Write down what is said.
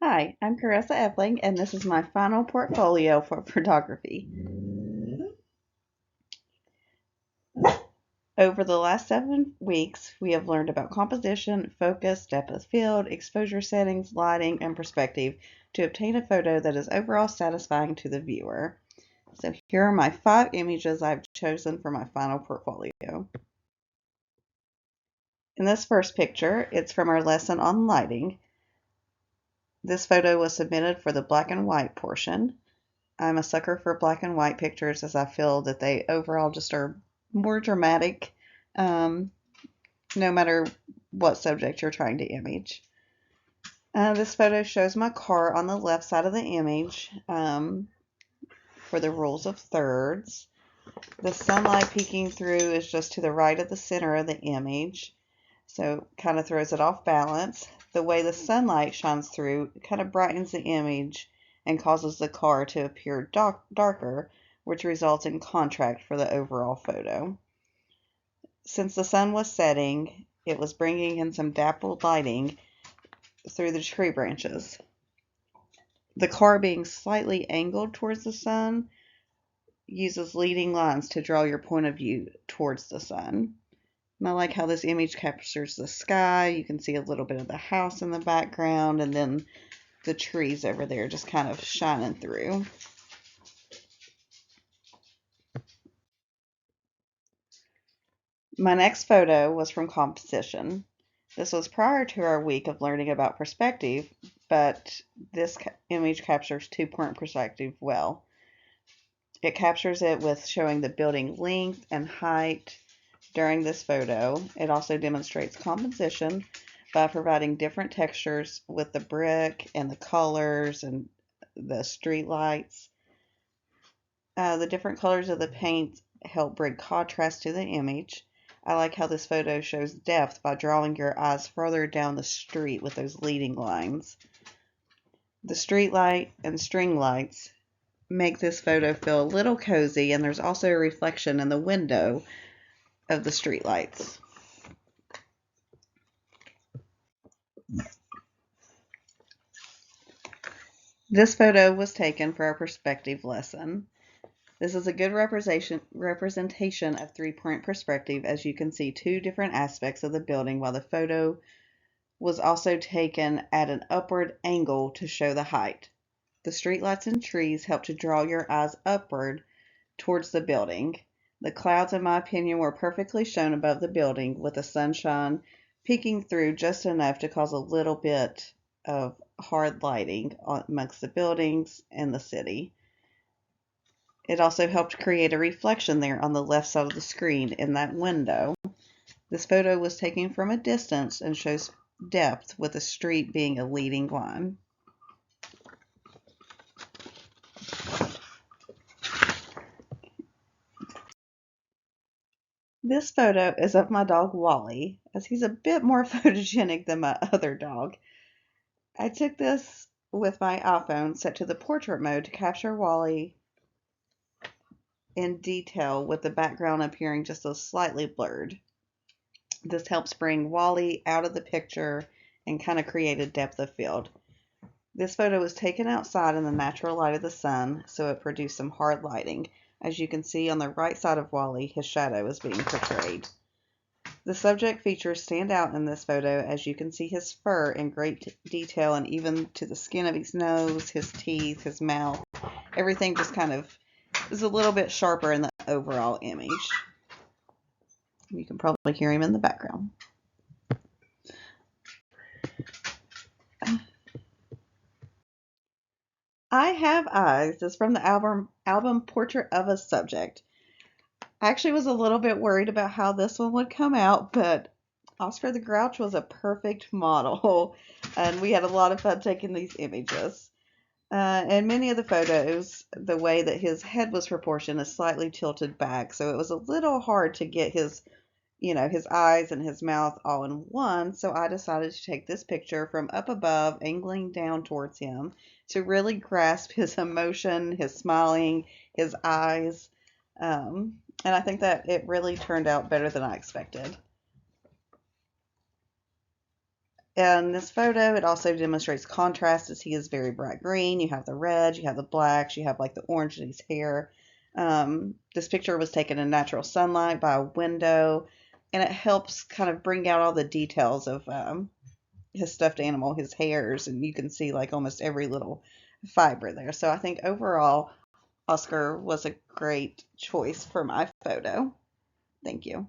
Hi, I'm Carissa Epling, and this is my final portfolio for photography. Over the last 7 weeks, we have learned about composition, focus, depth of field, exposure settings, lighting, and perspective to obtain a photo that is overall satisfying to the viewer. So here are my 5 images I've chosen for my final portfolio. In this first picture, it's from our lesson on lighting. This photo was submitted for the black and white portion. I'm a sucker for black and white pictures as I feel that they overall just are more dramatic, um, no matter what subject you're trying to image. This photo shows my car on the left side of the image for the rules of thirds. The sunlight peeking through is just to the right of the center of the image, so kind of throws it off balance. The way the sunlight shines through kind of brightens the image and causes the car to appear darker, which results in contrast for the overall photo. Since the sun was setting, it was bringing in some dappled lighting through the tree branches. The car being slightly angled towards the sun uses leading lines to draw your point of view towards the sun. And I like how this image captures the sky. You can see a little bit of the house in the background and then the trees over there just kind of shining through. My next photo was from composition. This was prior to our week of learning about perspective, but this image captures two-point perspective well. It captures it with showing the building length and height during this photo. It also demonstrates composition by providing different textures with the brick and the colors and the street lights. The different colors of the paint help bring contrast to the image. I like how this photo shows depth by drawing your eyes further down the street with those leading lines. The street light and string lights make this photo feel a little cozy, and there's also a reflection in the window of the street lights. This photo was taken for our perspective lesson. This is a good representation of three-point perspective, as you can see two different aspects of the building, while the photo was also taken at an upward angle to show the height. The streetlights and trees help to draw your eyes upward towards the building. The clouds, in my opinion, were perfectly shown above the building, with the sunshine peeking through just enough to cause a little bit of hard lighting amongst the buildings and the city. It also helped create a reflection there on the left side of the screen in that window. This photo was taken from a distance and shows depth, with the street being a leading line. This photo is of my dog Wally, as he's a bit more photogenic than my other dog. I took this with my iPhone set to the portrait mode to capture Wally in detail, with the background appearing just a slightly blurred. This helps bring Wally out of the picture and kind of create a depth of field. This photo was taken outside in the natural light of the sun, so it produced some hard lighting. As you can see on the right side of Wally, his shadow is being portrayed. The subject features stand out in this photo, as you can see his fur in great detail, and even to the skin of his nose, his teeth, his mouth. Everything just kind of is a little bit sharper in the overall image. You can probably hear him in the background. I Have Eyes is from the album Portrait of a Subject. I actually was a little bit worried about how this one would come out, but Oscar the Grouch was a perfect model, and we had a lot of fun taking these images. In many of the photos, the way that his head was proportioned is slightly tilted back, so it was a little hard to get his eyes and his mouth all in one, so I decided to take this picture from up above, angling down towards him, to really grasp his emotion, his smiling, his eyes, and I think that it really turned out better than I expected. In this photo, it also demonstrates contrast as he is very bright green. You have the reds, you have the blacks, you have like the orange in his hair. This picture was taken in natural sunlight by a window, and it helps kind of bring out all the details of his stuffed animal, his hairs, and you can see like almost every little fiber there. So I think overall, Oscar was a great choice for my photo. Thank you.